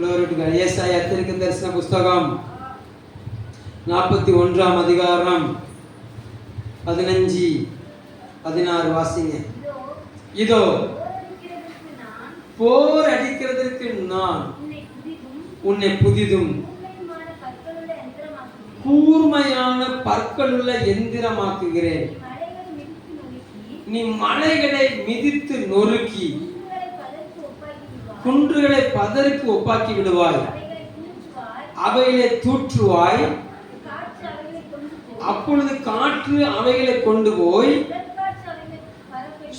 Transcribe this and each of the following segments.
ஏசாயா தீர்க்கதரிசன புஸ்தகம் 41ஆம் அதிகாரம் 15-16 வாசிங்க. இதோ போர் அடிக்கிறதற்கு நான் உன்னை புதிதும் கூர்மையான பற்களுள்ள எந்திரமாக்குகிறேன். நீ மலைகளை மிதித்து நொறுக்கி குன்றுகளை பதருக்கு ஒப்பாக்கி விடுவாய். அவைகளை தூற்றுவாய். அப்பொழுது காற்று அவைகளை கொண்டு போய்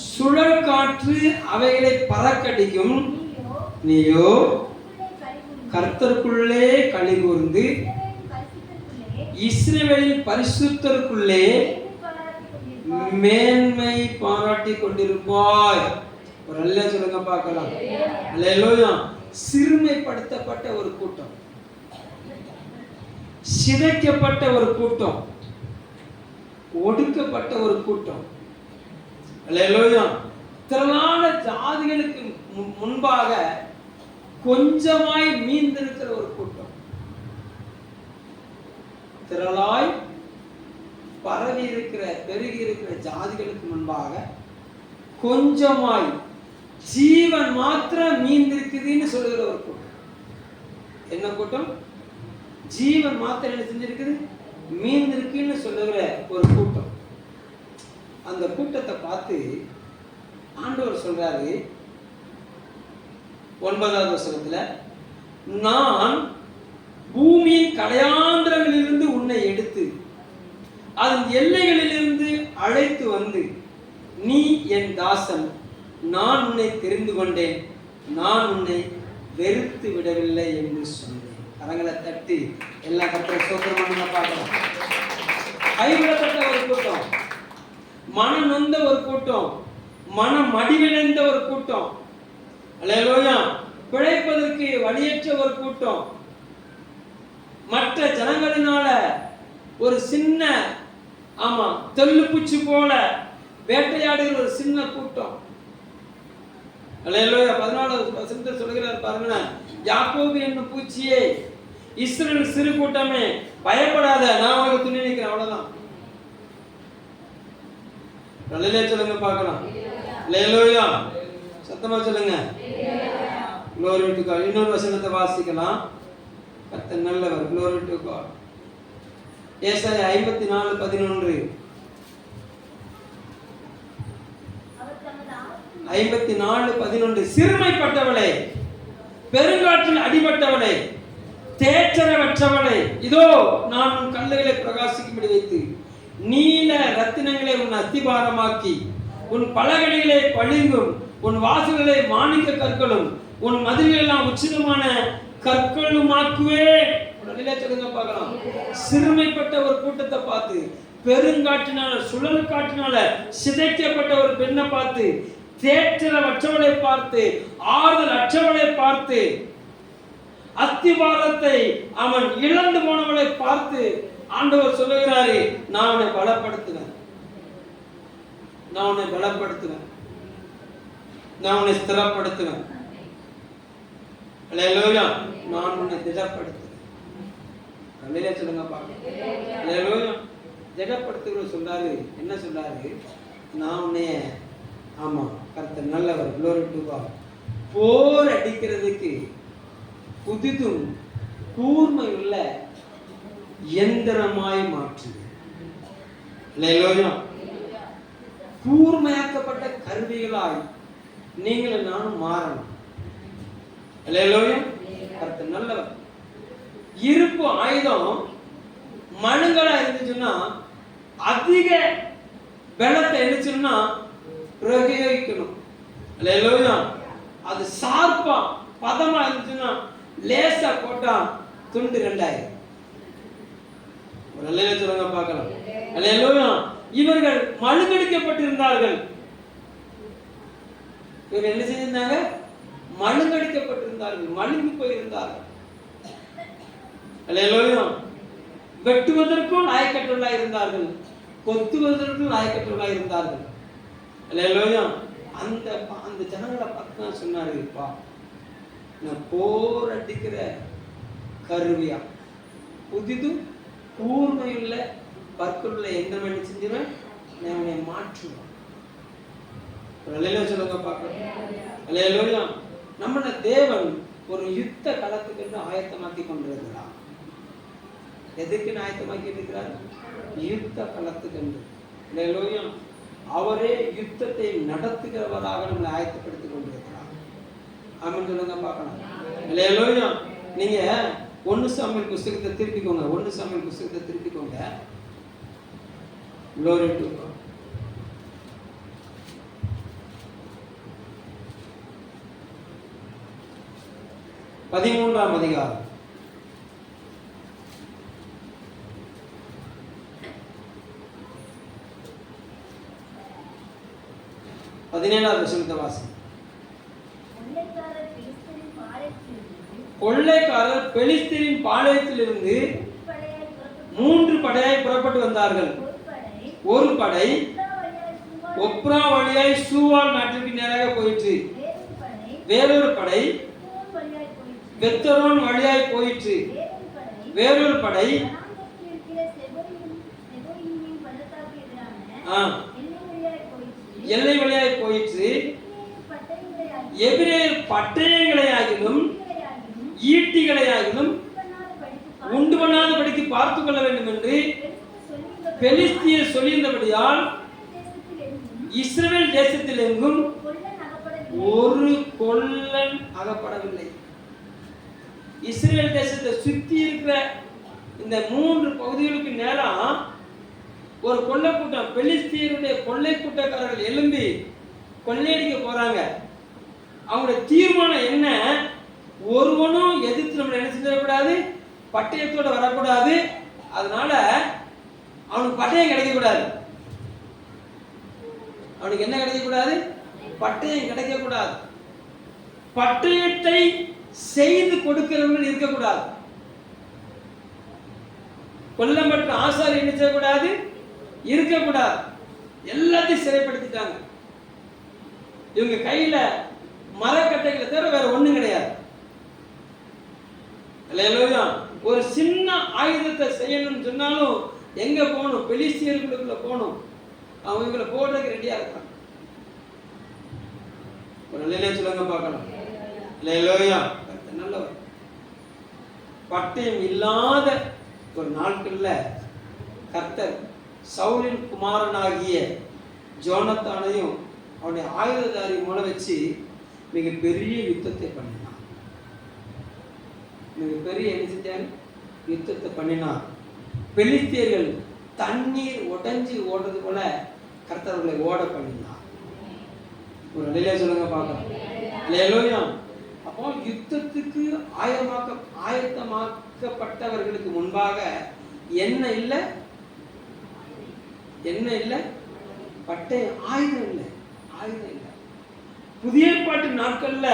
சுழல் காற்று அவைகளை பறக்கடிக்கும். நீயோ கர்த்தருக்குள்ளே களி கூர்ந்து இஸ்ரவேலின் பரிசுத்தருக்குள்ளே மேன்மை பாராட்டி கொண்டிருப்பாய். ஒரு அல்ல சொல்லுங்க பார்க்கலாம். அல்லேலூயா. சிறுமைப்படுத்தப்பட்ட ஒரு கூட்டம், சிதைக்கப்பட்ட ஒரு கூட்டம், ஒடுக்கப்பட்ட ஒரு கூட்டம். அல்லேலூயா. திரளான ஜாதிகளுக்கு முன்பாக கொஞ்சமாய் மீந்திருக்கிற ஒரு கூட்டம், திரளாய் பரவி இருக்கிற பெருகி இருக்கிற ஜாதிகளுக்கு முன்பாக கொஞ்சமாய் ஜீவன் மாத்திரம் மீந்திருக்குதுன்னு சொல்லுகிற ஒரு கூட்டம். என்ன கூட்டம்? ஜீவன் மாத்திரம் என்ன செஞ்சிருக்குது? மீந்திருக்குன்னு சொல்லுகிற ஒரு கூட்டம். அந்த கூட்டத்தை பார்த்து ஆண்டவர் சொல்றாரு 9வது வசனத்துல, நான் பூமியின் கடையாந்திரங்களிலிருந்து உன்னை எடுத்து அதன் எல்லைகளிலிருந்து அழைத்து வந்து, நீ என் தாசன், நான் உன்னை தெரிந்து கொண்டேன், நான் உன்னை வெறுத்து விடவில்லை என்று சொன்னேன். கரங்களை தட்டி எல்லா கர்த்தரை ஸ்தோத்திரம் பார்க்கலாம். கைவிடப்பட்ட ஒரு கூட்டம், மனம் நொந்த ஒரு கூட்டம், மனம் மடிவிழந்த ஒரு கூட்டம், அல்லேலூயா, பிழைப்பதற்கு வழியற்ற ஒரு கூட்டம், மற்ற ஜனங்களினால ஒரு சின்ன தெல்லு பூச்சி போல வேட்டையாடுகிற ஒரு சின்ன கூட்டம். அல்லேலூயா. 14வது வசனத்தில் சொல்கிறார் பாருங்க, யாக்கோபு என்னும் பூச்சியே, இஸ்ரவேல் சிறு கூட்டமே, பயப்படாத, நான் உனக்கு துணை நிற்கிறேன். அவ்வளவுதான். அல்லேலூயா சொல்லுங்க பார்க்கலாம். அல்லேலூயா. சத்தமா சொல்லுங்க. Glory to God. இன்னொரு வசனத்தை வாசிக்கலாம். கர்த்தர் நல்லவர். Glory to God. ஏசாயா 54:11. 54:11. சிறுமைப்பட்டவளே, பெருங்காற்றில் அடிபட்டவளே, தேற்றரவற்றவளே, இதோ நான் உன் கல்லுகளை பிரகாசிக்கும்படி வைத்து நீல ரத்தினங்களை உன் அஸ்திபாரமாக்கி உன் பலகணிகளை பளிங்கும் உன் வாசல்களை மாணிக்க கற்களும் உன் மதில்களெல்லாம் உச்சிதமான கற்களுமாக்குவே. சொல்லுங்க பார்க்கலாம். சிறுமைப்பட்ட ஒரு கூட்டத்தை பார்த்து, பெருங்காற்றினால சுழல் காற்றினால சிதைக்கப்பட்ட ஒரு பெண்ணை பார்த்து, தேற்றரவற்றவளை பார்த்து, ஆறுதல் அற்றவளை பார்த்து, அஸ்திபாரத்தை அவன் இழந்து போனவளை பார்த்து ஆண்டவர் சொல்லுகிறாரு, நான் உன்னை பலப்படுத்துவேன், நான் உன்னை பலப்படுத்துவேன், நான் உன்னை ஸ்திரப்படுத்துவேன். அல்லேலூயா. நான் உன்னை திடப்படுத்துவேன். அல்லேலூயா சொல்லுங்க பார்க்கலாம். அல்லேலூயா. திடப்படுத்துகிற சொல்றாரு. என்ன சொல்றாரு? நான் உன்னைய கர்த்தர் நல்லவர். Glory to God. போர் அடிக்கிறதுக்கு புதிதும் கூர்மை உள்ள எந்திரமாய் மாற்று. அல்லேலூயா. கூர்மையாக்கப்பட்ட கருவிகளாய் நீங்களும் நானும் மாறணும். அல்லேலூயா. கர்த்தர் நல்லவர். இருப்பு ஆயுதம் மழுங்கலா இருந்துச்சுன்னா அதிக பலத்தை எடுத்துன்னா பிரயோகிக்கணும். அல்லேலூயா. அது சார்பா பதமா இருந்துச்சுன்னா லேசா போட்டா துண்டு 2000. ஒரு அல்லேலூயா சொல்லுங்க பார்க்கலாம். அல்லேலூயா. இவர்கள் மழுங்கடிக்கப்பட்டிருந்தார்கள். இவர்கள் என்ன செஞ்சிருந்தாங்க? மழுங்கடிக்கப்பட்டிருந்தார்கள், மழுங்கி போயிருந்தார்கள். அல்லேலூயா. வெட்டுவதற்கும் லாயக்கற்றவர்களாய் இருந்தார்கள், கொத்துவதற்கும் லாயக்கற்றவர்களாய் இருந்தார்கள். அல்லேலூயா. அந்த ஜனங்களை பார்த்து சொன்னாருப்பா, நான் போர் அடிக்கிற கருவியா, புதிதும் கூர்மையுள்ள பற்களுள்ள எந்த மணி செஞ்சுவேன், நான் உன்னை மாற்றுவேன். சொல்லுங்க பார்க்கலாம். நம்ம தேவன் ஒரு யுத்த களத்துக்கு என்று ஆயத்தமாக்கி கொண்டிருக்கிறார். எதுக்கு ஆயத்தமாக்கி இருக்கிறார்? யுத்த களத்துக்கு என்று. அவரே யுத்தத்தை நடத்துகிறவராக நம்மளை ஆயத்தப்படுத்திக் கொண்டிருக்கிறார். ஆமென் சொல்லுங்க பார்க்கலாம். நீங்க 1 சாமுவேல் புத்தகத்தை திருப்பிக்கோங்க. 1 சாமுவேல் புத்தகத்தை திருப்பிக்கோங்க. Glory to God. 13ஆம் அதிகாரம் 17ஆவது வசனத்தை வாசி. கொள்ளைக்காரர் பெலிஸ்தரின் பாளையத்திலிருந்து 3 படையாய் புறப்பட்டு வந்தார்கள். ஒரு படை ஒப்ரா வழியாய் சூவால் நாட்டிற்கு நேராக போயிற்று. வேறொரு படை பெத்தரோன் வழியாய் போயிற்று. வேறொரு படை எல்லை வழியாய் போயிற்று. எபிரேயர் பட்டயங்களையாகிலும் ஈட்டிகளையாகிலும் உண்டு பண்ணாதபடிக்கு பார்த்துக் கொள்ள வேண்டும் என்று பெலிஸ்தியர் சொல்லியிருந்தபடியால் இஸ்ரவேல் தேசத்தில் எங்கும் ஒரு கொல்லன் அகப்படவில்லை. இஸ்ரவேல் தேசத்தை சுத்தி இருக்கிற இந்த 3 பகுதிகளுக்கு நேரம் ஒரு கொள்ளை கூட்டம், பெலிஸ்தியருடைய கொள்ளை கூட்டக்காரர்கள் எழும்பி கொள்ளையடிக்க போறாங்க. அவங்களுடைய தீர்மானம் என்ன? ஒருவனும் எதிர்த்து நம்மளை என்ன செஞ்சிடக்கூடாது, பட்டயத்தோட வரக்கூடாது. அதனால அவனுக்கு பட்டயம் கிடைக்கக்கூடாது. அவனுக்கு என்ன கிடைக்கக்கூடாது? பட்டயம் கிடைக்கக்கூடாது. பட்டயத்தை செய்து கொடுக்கிறவர்கள் இருக்கக்கூடாது. கொல்லப்பட்ட ஆசாரி என்ன செய்யக்கூடாது? இருக்கக்கூடாது. எல்லாத்தையும் சிறைப்படுத்திட்டாங்க. இவங்க கையில மரக்கட்டைகளை தவிர வேற ஒண்ணும் கிடையாது. ஒரு சின்ன ஆயுதத்தை செய்யணும்னு சொன்னாலும் எங்க போகணும்? பெலிஸ்தியர்களுக்குள்ள போகணும். அவங்களை போடுறதுக்கு ரெடியா இருக்காங்க. சொல்லுங்க பார்க்கலாம். நல்லவர். பட்டயம் இல்லாத ஒரு நாட்கள்ல கர்த்தர் சவுலின் குமாரனாகிய ஜோனத்தானையும் அவனுடைய ஆயுததாரி மூலம் வச்சு மிகப்பெரிய யுத்தத்தை பண்ணினான். மிகப்பெரிய என்ன செஞ்சாங்க? யுத்தத்தை பண்ணினார். பெலிஸ்தியர்கள் தண்ணீர் உடைஞ்சி ஓடுறது போல கர்த்தர்களை ஓட பண்ணினார். ஒரு நிலையில சொல்லுங்க பார்க்கலாம். அப்போ யுத்தத்துக்கு ஆயத்தமாக்கப்பட்டவர்களுக்கு முன்பாக என்ன இல்லை? என்ன இல்லை? பட்டயம், ஆயுதம் இல்லை. ஆயுதம் இல்லை. புதிய ஏற்பாட்டு நாட்கள்ல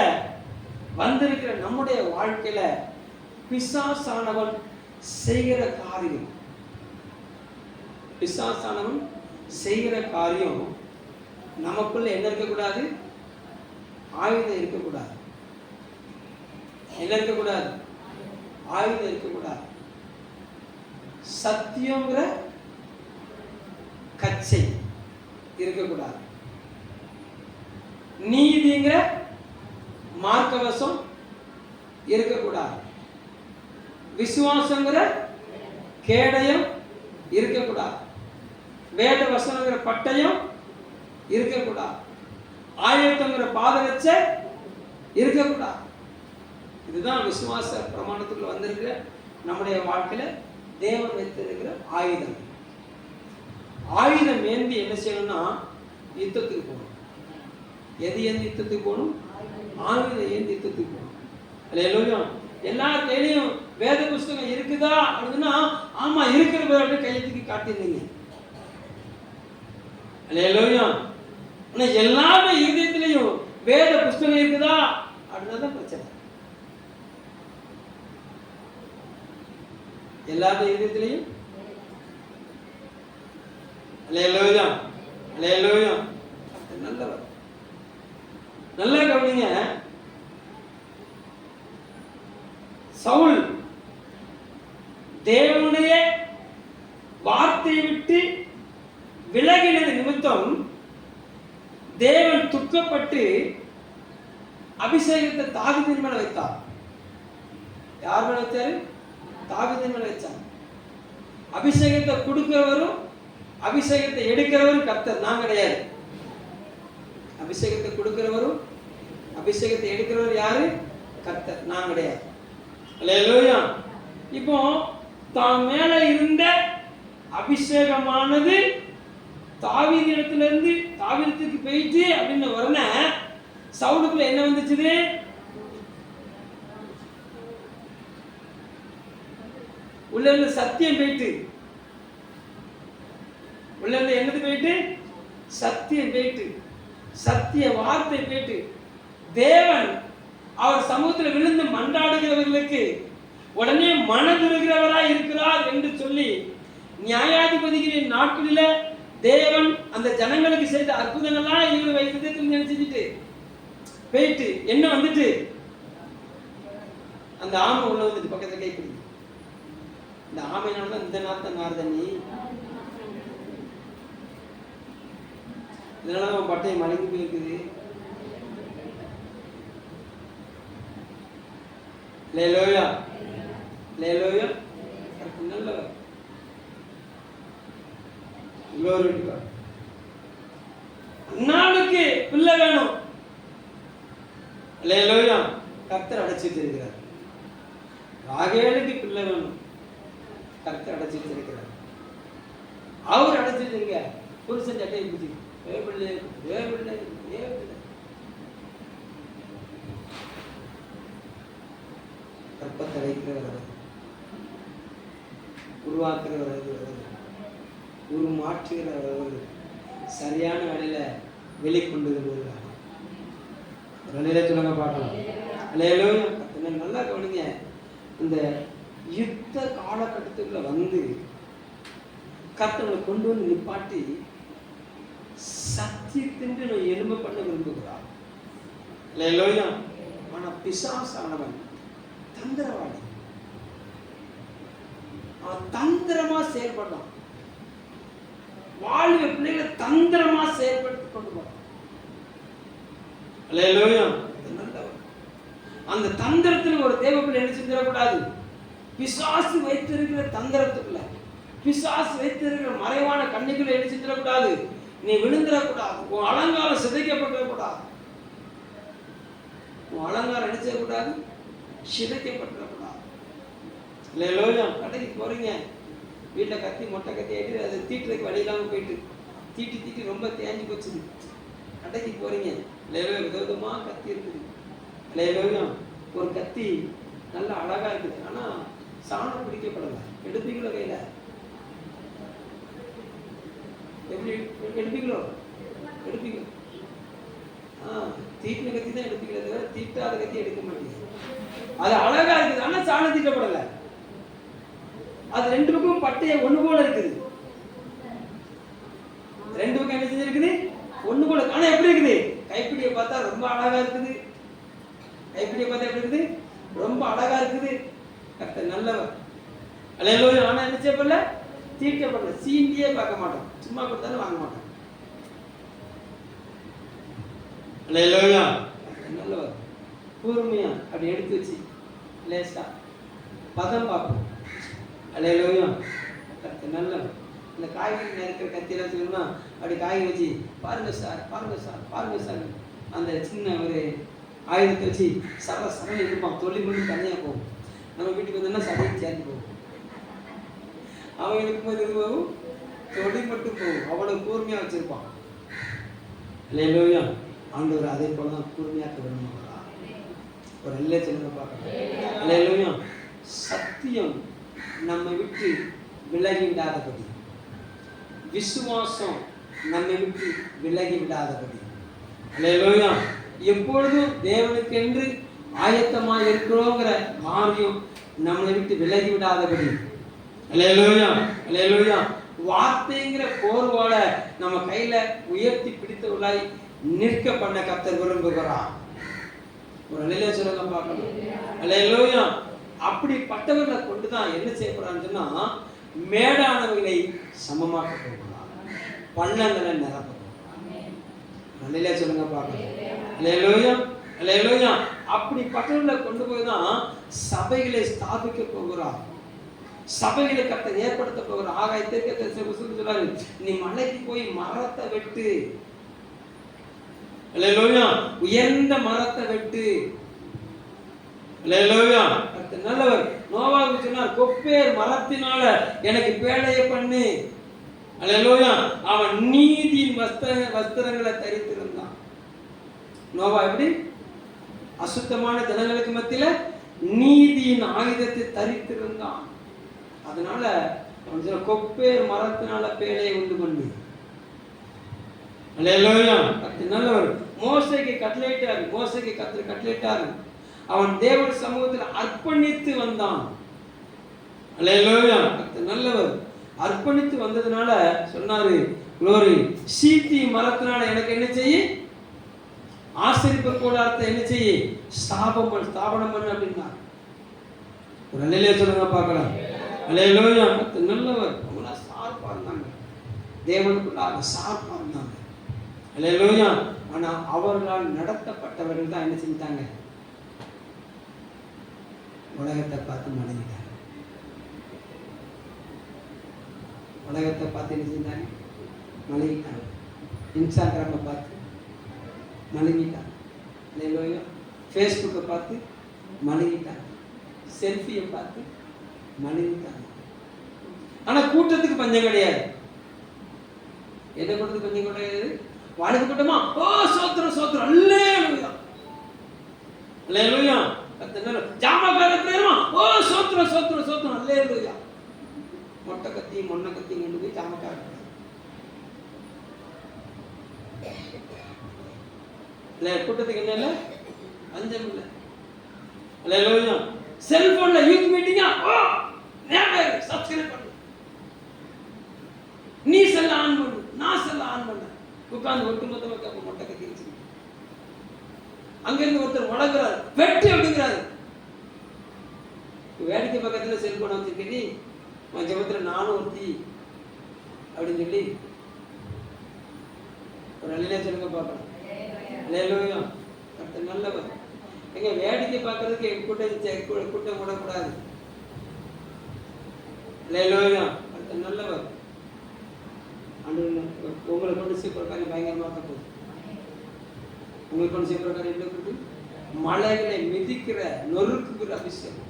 வந்திருக்கிற நம்முடைய வாழ்க்கையில பிசாசானவன் செய்கிற காரியம், பிசாசானவன் செய்கிற காரியம் நமக்குள்ள என்ன இருக்கக்கூடாது? ஆயுதம் இருக்கக்கூடாது. என்ன இருக்கக்கூடாது? ஆயுதம் இருக்கக்கூடாது. சத்தியங்கிற கச்சை இருக்கக்கூடாது. நீதிங்கிற மார்க்கவசம் இருக்கக்கூடாது. விசுவாசங்கிற கேடயம் இருக்கக்கூடாது. வேத வசனங்கிற பட்டயம் இருக்கக்கூடாது. ஆயத்தங்கிற பாதரட்சை இருக்கக்கூடாது. இதுதான் விசுவாச பிரமாணத்துக்குள்ள வந்திருக்கிற நம்முடைய வாழ்க்கையில தேவன் வைத்திருக்கிற ஆயுதம். ஆயுதம் ஏந்தி என்ன செய்யணும்னா யுத்தத்துக்கு போகணும். எது ஏந்தி யுத்தத்துக்கு போகணும்? ஆயுதம் ஏந்தி யுத்தத்துக்கு போகணும். அல்லேலூயா. எல்லா கையிலையும் வேத புஸ்தகம் இருக்குதா அப்படின்னா ஆமா இருக்கிற கையத்துக்கு காட்டியிருந்தீங்க. அல்லேலூயா. ஆனா எல்லாமே இதயத்திலையும் வேத புஸ்தகம் இருக்குதா அப்படின்னா தான் பிரச்சனை. எல்லாருடைய இதயத்திலையும் அல்லேலூயா, அல்லேலூயா. நல்லவர். நல்லா கவனிங்க. சவுல் தேவனுடைய வார்த்தையை விட்டு விலகினது நிமித்தம் தேவன் துக்கப்பட்டு அபிஷேகத்தை தாவீதின் மேல வைத்தார். யார் மேல வச்சாரு? தாவீதின் மேல வச்சார். அபிஷேகத்தை கொடுக்கிறவரும் அபிஷேகத்தை எடுக்கிறவரும் கர்த்தர், நான் கிடையாது. அபிஷேகத்தை கொடுக்கிறவரும் அபிஷேகத்தை எடுக்கிறவர் யாரு? கர்த்தர், நான் கிடையாது. அல்லேலூயா. இப்போ தான் மேல இருந்த அபிஷேகமானது தாவீது இடத்துல இருந்து தாவீதுக்கு போயிட்டு அப்படின்னு வரன சவுலுக்குள்ள என்ன வந்துச்சு? உள்ள சத்தியம் போயிட்டு, உள்ள என்னது போயிட்டு? சத்தியம் போயிட்டு, சத்திய வார்த்தை போயிட்டு, தேவன் அவர் சமூகத்தில் விழுந்து மன்றாடுகிறவர்களுக்கு உடனே மனதுருகிறவராய் இருக்கிறார் என்று சொல்லி நியாயாதிபதிகளின் நாட்களில தேவன் அந்த ஜனங்களுக்கு செய்த அற்புதங்கள்லாம் இவரு வைத்தது நினைச்சுட்டு போயிட்டு என்ன வந்துட்டு அந்த ஆமை உள்ள வந்துட்டு பக்கத்துல கைப்பிடி. இந்த ஆமைனால இந்த நாத்த நார்தண்ணி, இதனால அவன் பட்டையை மடங்கி போயிருக்குது. லேலோயா, லேலோயா. நல்லவர் நாளுக்கு பிள்ளை வேணும். லேலோயா. கர்த்தர் அடைச்சிட்டு இருக்கிறார். ராகேலுக்கு பிள்ளை வேணும், கர்த்தர் அடைச்சிட்டு இருக்கிறார். அவர் அடைச்சிட்டு இருக்க புருஷன் சட்டையை பிடிச்சி பிள்ளை பிள்ளை கற்பத்தை வைக்கிறவர், உருவாக்குறவர், உருமாற்றுகிறவர், சரியான வழியில வெளிக்கொண்டு வருகிறார். வழியில சொல்லுங்க பார்க்கலாம். நல்லா கவனிங்க. இந்த யுத்த காலகட்டத்துக்குள்ள வந்து கர்த்தரை கொண்டு வந்து நிப்பாட்டி சத்தியத்தின்று நான் எலும்பு பண்ண விரும்புகிறார். ஆனா பிசாசானவன் தந்திரவாதி, அவன் தந்திரமா செயல்படுறான். வாழ்வு பிள்ளைகளை தந்திரமா செயல்படுத்தி கொண்டு போறான். அந்த தந்திரத்தில் ஒரு தேவ பிள்ளை என்ன செஞ்சிடக்கூடாது? பிசாசு வைத்திருக்கிற தந்திரத்துக்குள்ள, பிசாசு வைத்திருக்கிற மறைவான கண்ணிக்குள்ள என்ன செஞ்சிடக்கூடாது? நீ விழுந்துடக்கூடாது. உன் அலங்காரம் சிதைக்கப்படக்கூடாது. உன் அலங்காரம் என்ன செய்யக்கூடாது? சிதைக்கப்படக்கூடாது. இல்லையா? கடைக்கு போறீங்க, வீட்டில் கத்தி மொட்டை கத்தி ஆகிட்டு அதை தீட்டுறதுக்கு வழி இல்லாமல் போயிட்டு தீட்டி தீட்டி ரொம்ப தேஞ்சு போச்சுது. கடைக்கு போறீங்க, இல்லையா? விதவிதமாக கத்தி இருக்குது. இல்லையா? ஒரு கத்தி நல்லா அழகா இருக்குது, ஆனா சாணம் பிடிக்கப்படலை. எடுப்பீங்களோ கையில? எப்படி எடுப்பீங்களோ? எடுப்பீங்க. தீட்டின கத்தி தான் எடுப்பீங்களே தவிர தீட்டாத கத்தி எடுக்க மாட்டீங்க. அது அழகா இருக்குது, ஆனா சாணம் தீட்டப்படலை. அது ரெண்டு பக்கம் பட்டைய ஒண்ணு போல இருக்குது. ரெண்டு பக்கம் என்ன செஞ்சிருக்குது? ஒண்ணு போல. ஆனா எப்படி இருக்குது? கைப்பிடியை பார்த்தா ரொம்ப அழகா இருக்குது. கைப்பிடியை பார்த்தா எப்படி இருக்குது? ரொம்ப அழகா இருக்குது. கர்த்தர் நல்லவர். அல்லேலூயா. ஆனா என்ன செய்யப்படல? தீட்டப்படல. சீண்டியே பார்க்க மாட்டோம், சும்மா கொடுத்தாலும் வாங்க மாட்டோம். அல்லேலூயா. நல்லவர். கூர்மையா அப்படி எடுத்து வச்சு லேசா பதம் பார்ப்போம். அல்லேலூயா. கர்த்தர் நல்லவர். இந்த காய்கறி நறுக்கிற கத்தியெல்லாம் சொல்லணும்னா அப்படி காய் வச்சு பாருங்க சார், பாருங்க சார், பாருங்க சார், அந்த சின்ன ஒரு ஆயுதத்தை வச்சு சர சமையல் இருப்பான். தொழில் மட்டும் தனியாக போகும். நம்ம வீட்டுக்கு வந்தோம்னா சமையல் சேர்ந்து போகும். அவன் இருக்கும்போது இது போகும், தொழில் மட்டும் போகும். அவ்வளவு கூர்மையாக வச்சிருப்பான். அல்லேலூயா. ஆண்டவர் அதே போல தான் கூர்மையாக்க விரும்புகிறார். ஒரு நல்ல சின்ன பார்க்கலாம். அல்லேலூயா. சத்தியம் நம்மை விட்டு விலகி விடாதபடி, விசுவாசம் நம்மை விட்டு விலகி விடாதபடி, அல்லேலூயா, எப்பொழுதும் தேவனுக்கு என்று ஆயத்தமாக இருக்கிறோங்கிற மாரியம் நம்மளை விட்டு விலகி விடாதபடி, அல்லேலூயா, அல்லேலூயா, வார்த்தைங்கிற போர்வோட நம்ம கையில உயர்த்தி பிடித்தவர்களாய் நிற்க பண்ண கர்த்தர் விரும்புகிறார். ஒரு நிலைய சொல்லுங்க பார்க்கணும். அல்லேலூயா. அப்படிப்பட்டவர்களை கொண்டுதான் என்ன செய்யப்படுறான்னு சொன்னா, மேடானவர்களை சமமாக்க போகிறார், பள்ளங்களை நிரப்ப போகிறார். நல்ல சொல்லுங்க பார்க்கலாம். அல்லேலூயா, அல்லேலூயா. அப்படிப்பட்டவர்களை கொண்டு போய் தான் சபைகளை ஸ்தாபிக்க போகிறார், சபைகளை கர்த்தர் ஏற்படுத்த போகிறார். ஆகாயத்தை சொல்றாரு, நீ மலைக்கு போய் மரத்தை வெட்டு, அல்லேலூயா, உயர்ந்த மரத்தை வெட்டு. அல்லேலூயா, கர்த்தர் நல்லவர். நோவாவுக்கு சொன்னார், கொப்பேர் மரத்தினால எனக்கு பேழையை பண்ணு. அல்லேலூயா. அவன் நீதியின் வஸ்திரங்களை தரித்திருந்தான். நோவா எப்படி அசுத்தமான ஜனங்களுக்கு மத்தியில நீதியின் ஆயுதத்தை தரித்திருந்தான். அதனால அவன் சொன்ன, கொப்பேர் மரத்தினால பேழையை உண்டு பண்ணு. அல்லேலூயா, கர்த்தர் நல்லவர். மோசேக்கு கட்டளையிட்டார், மோசேக்கு கர்த்தர் கட்டளையிட்டார். அவன் தேவன் சமூகத்தில் அர்ப்பணித்து வந்தான். அல்லேலூயா, கர்த்தர் நல்லவர். அர்ப்பணித்து வந்ததுனால சொன்னாரு, குளோரி, சீத்தி மரத்தினால எனக்கு என்ன செய்ய, ஆசரிப்பு கூடாரத்தை என்ன செய்ய, ஸ்தாபனம் பண்ணு அப்படின்னா. ஒரு அல்லேலூயா சொல்லுங்க பார்க்கலாம். அல்லேலூயா, கர்த்தர் நல்லவர். அவங்களா சார்பா இருந்தாங்க, தேவனுக்குள்ளாக சார்பா இருந்தாங்க. அல்லேலூயா. ஆனா அவர்களால் நடத்தப்பட்டவர்கள் தான் என்ன செஞ்சாங்க, உலகத்தை பார்த்து மடங்கிட்டாங்க. உலகத்தை பார்த்து என்ன செஞ்சாங்க, மலங்கிட்டாங்க. இன்ஸ்டாகிராமை பார்த்து மலங்கிட்டாங்க. அல்லேலூயா. ஃபேஸ்புக்கை பார்த்து மலங்கிட்டாங்க, செல்ஃபியை பார்த்து மலங்கிட்டாங்க. ஆனா கூட்டத்துக்கு பஞ்சம் கிடையாது. என்ன கூட்டத்துக்கு பஞ்சம் கிடையாது? வாழ்க்கை கூட்டமா, ஓ சோத்திரம் சோத்திரம், அல்லேலூயா, அல்லேலூயா. ஜாமக்கார பிரேமா, ஓ சோத்திரம் சோத்திரம் சோத்திரம், அல்லேலூயா. மொட்டை கத்தியும் மொன்ன கத்தியும் கொண்டு போய் ஜாமக்கார கூட்டத்துக்கு என்ன இல்லை, பஞ்சம் இல்லை. அல்லேலூயா. செல்போன்ல யூத் மீட்டிங்கா, ஓ நேபர் சப்ஸ்கிரைப் பண்ணு, நீ செல்ல ஆன் பண்ணு, நான் செல்ல ஆன் பண்ண, உட்கார்ந்து ஒட்டுமொத்தமாக மொட்டை கத்தி வச்சு அங்கிருந்து ஒருத்தர் வளர்க்கிறார், வெட்டு அப்படிங்கிறாரு. வேடிக்கை பக்கத்துல செல்போன் வச்சிருக்கி, ஜபத்துல நானும் ஒருத்தி அப்படின்னு சொல்லி ஒரு நல்ல சொல்லுங்க பார்க்கலாம். அல்லேலூயா, கர்த்தர் நல்லவர். எங்க வேடிக்கை பார்க்கறதுக்கு கூட்டம் விடக்கூடாது. அல்லேலூயா, கர்த்தர் நல்லவர். உங்களை கொண்டு சீக்கிரம் பயங்கரமாக போகுது. உங்களுக்கு கொண்டு சீக்கிரம் என்ன இருக்குது, மலைகளை மிதிக்கிற நொறுக்குகிற அபிஷேகம்,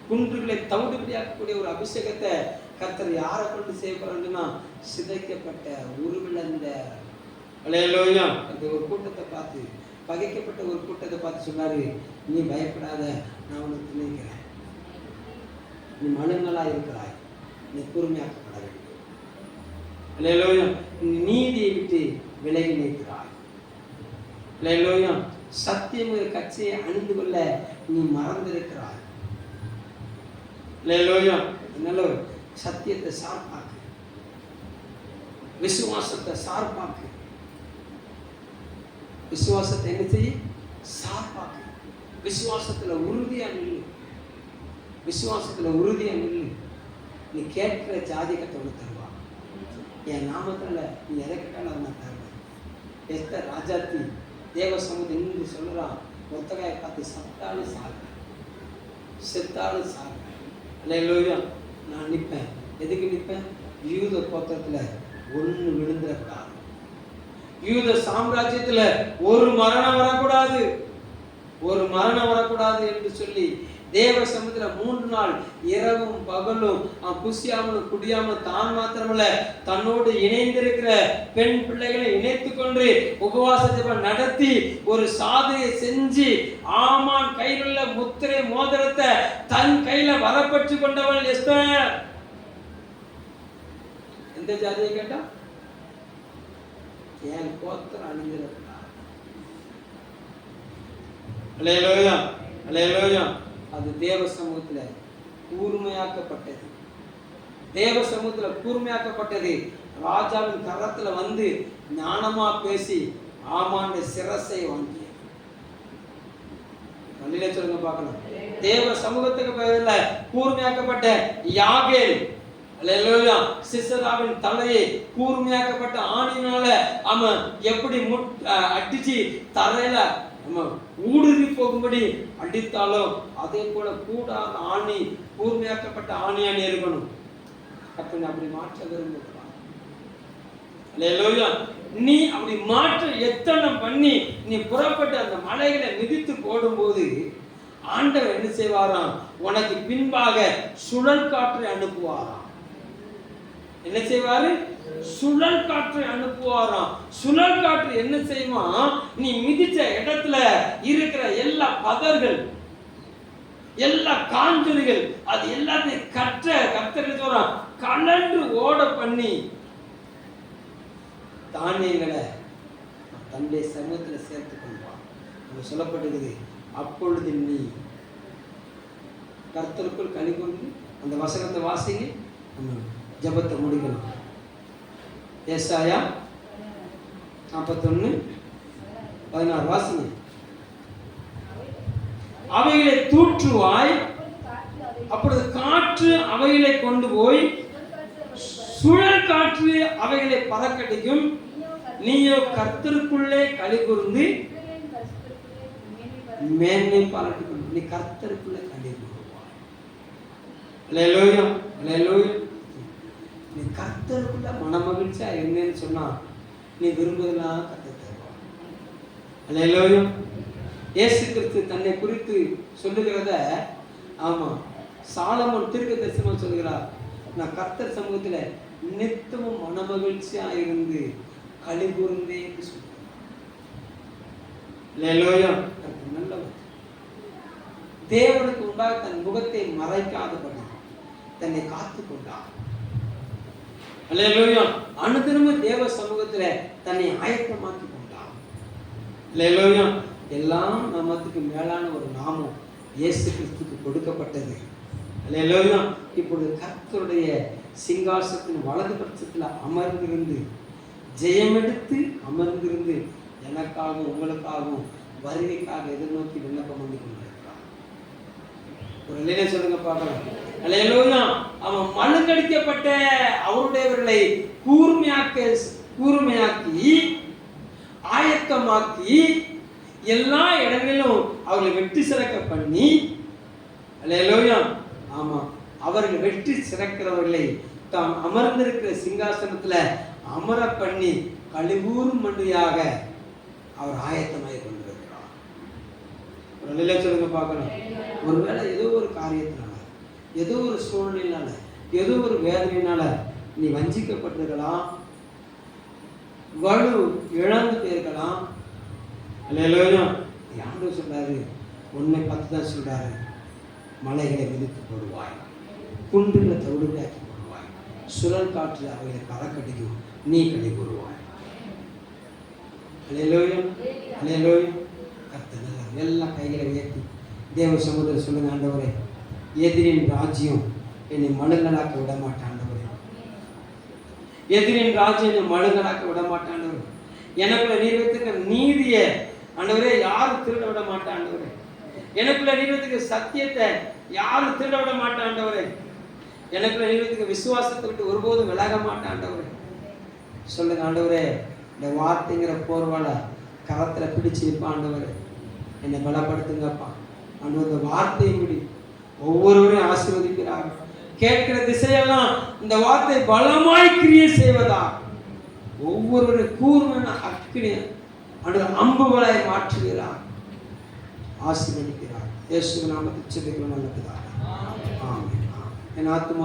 குன்றுகளை தவிடுபடியாக்கக்கூடிய ஒரு அபிஷேகத்தை கர்த்தர் யாரை கொண்டு செய்யப்படுறா, சிதைக்கப்பட்ட உருவிழந்த. அல்லேலூயா. அந்த ஒரு கூட்டத்தை பார்த்து, பகைக்கப்பட்ட ஒரு கூட்டத்தை பார்த்து சொன்னாரு, நீ பயப்படாத, நான் உனக்கு துணைக்கிறேன், நீ மனுங்களா இருக்கிறாய், நீ கூர்மையாக்கப்பட வேண்டும். அல்லேலூயா. நீதியை விட்டு விலகி நிற்கிறாய். அல்லேலூயா. சத்தியம் கட்சியை அணிந்து கொள்ள நீ மறந்திருக்கிறாய். அல்லேலூயா. நல்லவர். சத்தியத்தை சார்பாக்கு, விசுவாசத்தை சார்பாக்கு, விசுவாசத்தை என்ன செய்ய, சார்பாக்கு. விசுவாசத்துல உறுதியா நில்லு, விசுவாசத்துல உறுதியா நில்லு. நீ கேட்கிற ஜாதி கட்டோட தருவா, என் நாமத்துல நீ எதை கேட்டாலும் நான் தருவேன். எஸ்தர் ராஜாத்தி தேவ சமூகம் நின்று சொல்லுறான், ஒத்தகாயை பார்த்து சத்தாலும் சாக, செத்தாலும் சாக. அல்லேலூயா. நான் நிற்பேன். எதுக்கு நிற்பேன்? யூத கோத்திரத்துல ஒன்று விழுந்துடக்கூடாது, யூத சாம்ராஜ்யத்துல ஒரு மரணம் வரக்கூடாது, ஒரு மரணம் வரக்கூடாது என்று சொல்லி தேவ சமூகத்துல 3 நாள் இரவும் பகலும் புசியாமலும் குடியாமலும் தான் மாத்திரமல்ல தன்னோடு இணைந்திருக்கிற பெண் பிள்ளைகளை இணைத்துக் கொண்டு உபவாச ஜெபம் நடத்தி ஒரு சாதனையை செஞ்சு ஆமான் கையில் உள்ள முத்திரை மோதிரத்தை தன் கையில வரப்பற்று கொண்டவள் எஸ்தர். எந்த ஜாதியை கேட்டா, என் கோத்திரம் அணிந்திருக்கிறார். அல்லேலூயா, அல்லேலூயா. அது தேவ சமூகத்துல கூர்மையாக்கப்பட்டது, தேவ சமூகத்துல கூர்மையாக்கப்பட்டது. ராஜாவின் கரத்துல வந்து ஞானமா பேசி ஆமாண்ட சிரசை வாங்கிய. சொல்லுங்க பார்க்கலாம். தேவ சமூகத்துக்கு பதில கூர்மையாக்கப்பட்ட யாகேல், அல்லேலூயா, சிசராவின் தலையை கூர்மையாக்கப்பட்ட ஆணினால அவன் எப்படி அடிச்சு தரையில ஊடுருவி போகும்படி அடித்தாலும் அதே போல கூடாத ஆணி, கூர்மையாக்கப்பட்ட ஆணியானி இருக்கணும். அப்படி மாற்ற விரும்புகிறான். அல்லேலூயா. நீ அப்படி மாற்ற எத்தனம் பண்ணி நீ புறப்பட்டு அந்த மலைகளை மிதித்து போடும்போது ஆண்டவர் என்ன செய்வாராம்? உனக்கு பின்பாக சுழல் காற்றை அனுப்புவாராம். என்ன செய்வாரு? சுழல் காற்றை அனுப்புவாராம். சுழல் காற்று என்ன செய்யுமா? நீ மிதிச்ச இடத்துல இருக்கிற எல்லா பதர்கள், எல்லா காஞ்சொலிகள், அது எல்லாத்தையும் கத்தர் கலன்று ஓட பண்ணி தானியங்களை தன்னுடைய சமூகத்தில் சேர்த்து கொள்வான். அங்க சொல்லப்படுகிறது, அப்பொழுது நீ கர்த்தருக்குள் களி கொண்டு. அந்த வசனத்தை வாசிங்க, ஜபத்தை முடிக்கணும். ஏசாயா 41:16 வாசிங்க. அவைகளை தூற்றுவாய், அப்பொழுது காற்று அவைகளை கொண்டு போய் சுழல் காற்று அவைகளை பறக்கடிக்கும். நீயோ கர்த்தருக்குள்ளே களி கூர்ந்து மேன்மை பாராட்டிக். நீ கர்த்தருக்குள்ளே களி கூறுவாய். அல்லேலூயா, அல்லேலூயா. நீ கர்த்தருக்குள்ள மனமகிழ்ச்சியா இருந்தேன்னு சொன்னா நீ விரும்புவதெல்லாம் கர்த்தர் தருவார். அல்லேலூயா. இயேசு கிறிஸ்து தன்னை குறித்து சொல்லுகிறத, ஆமா, சாலமோன் தீர்க்கதரிசனம் சொல்லுகிறார், நான் கர்த்தர் சமூகத்துல நித்தமும் மனமகிழ்ச்சியா இருந்து களி கூர்ந்தே சொல்லுகிறார். அல்லேலூயா. நல்லவர். தேவனுக்கு உண்டாக தன் முகத்தை மறைக்காதபடி தன்னை காத்துக் கொண்டார். அல்லேலூயா. அனுதினமும் தேவ சமூகத்துல தன்னை ஆயத்தமாக்கி கொண்டார். அல்லேலூயா. எல்லாம் நாமத்துக்கு மேலான ஒரு நாமம் இயேசு கிறிஸ்துக்கு கொடுக்கப்பட்டது. அல்லேலூயா. இப்பொழுது கர்த்தருடைய சிங்காசனத்தின் வலது பட்சத்தில் அமர்ந்திருந்து, ஜெயமெடுத்து அமர்ந்திருந்து, எனக்காகவும் உங்களுக்காகவும் வருகைக்காக எதிர்நோக்கி விண்ணப்பம் பண்ணி கொண்டிருக்கிறார். ஒரு நிலையை சொல்லுங்க பார்க்கலாம். அல்லேலூயா. அவன் மழுங்கடிக்கப்பட்ட அவருடையவர்களை கூர்மையாக்கி ஆயத்தமாக்கி எல்லா இடங்களிலும் அவர்களை வெற்றி சிறக்க பண்ணி, அல்லேலூயா, ஆமா, அவர்கள் வெற்றி சிறக்கிறவர்களை தாம் அமர்ந்திருக்கிற சிங்காசனத்துல அமர பண்ணி கழிவூறும் மண்டியாக அவர் ஆயத்தமாய் கொண்டிருக்கிறார். ஒரு நிலை சொல்லுங்க பார்க்கணும். ஒருவேளை ஏதோ ஒரு காரியத்தினால, ஏதோ ஒரு சூழ்நிலையினால, ஏதோ ஒரு வேதனையினால நீ வஞ்சிக்கப்பட்டிருக்கலாம், வலு இழந்து போயிருக்கலாம். அல்லேலூயா. ஆண்டவர் சொல்றாரு, 1:10 தான் சொல்றாரு, மலைகளை மிதித்து போடுவாய், குன்றுகளை தவிடுபடியாக்கி போடுவாய், சுழல் காற்று அவைகளை பறக்கடிக்கும், நீ களி கூறுவாய். அல்லேலூயா, அல்லேலூயா. கர்த்தர் எல்லாம் கைகளை உயர்த்தி தேவ சமூகத்தில் சொல்லுங்க, ஆண்டவரே, எதிரின் ராஜ்யம் என்னை மழுங்கலாக்க விட மாட்டேன் ஆண்டவரே. எதிரின் ராஜ்யம் என்னை மழுங்கலாக்க விட மாட்டேன் ஆண்டவரே. எனக்குள்ள நீர் வைத்திருக்க நீதியை ஆண்டவரே யாரும் திருட விட மாட்டேன் ஆண்டவரே. எனக்குள்ள நீர் வைத்திருக்க சத்தியத்தை யாரும் திருட விட மாட்டேன் ஆண்டவரே. எனக்குள்ள நீர் வைத்திருக்க விசுவாசத்தை விட்டு ஒருபோதும் விலக மாட்டேன் ஆண்டவரே. சொல்லுங்க ஆண்டவரே, இந்த வார்த்தைங்கிற போர்வால கரத்துல பிடிச்சு இருப்பான் ஆண்டவரே, என்னை பலப்படுத்துங்கப்பா ஆண்டவர். இந்த வார்த்தையின்படி ஒவ்வொருவரையும் ஆசீர்வதிக்கிறார். கேட்கிற திசையெல்லாம் இந்த வார்த்தை பலமாய் கிரியை செய்வதா, ஒவ்வொருவரும் கூர்மையான அக்கினி ஆண்டவர் அம்புகளாய் மாற்றுகிறார், ஆசீர்வதிக்கிறார். இயேசுவின் நாமத்தில் ஜெபிக்கிறோம் நல்ல பிதாவே. ஆமென். என் ஆத்துமா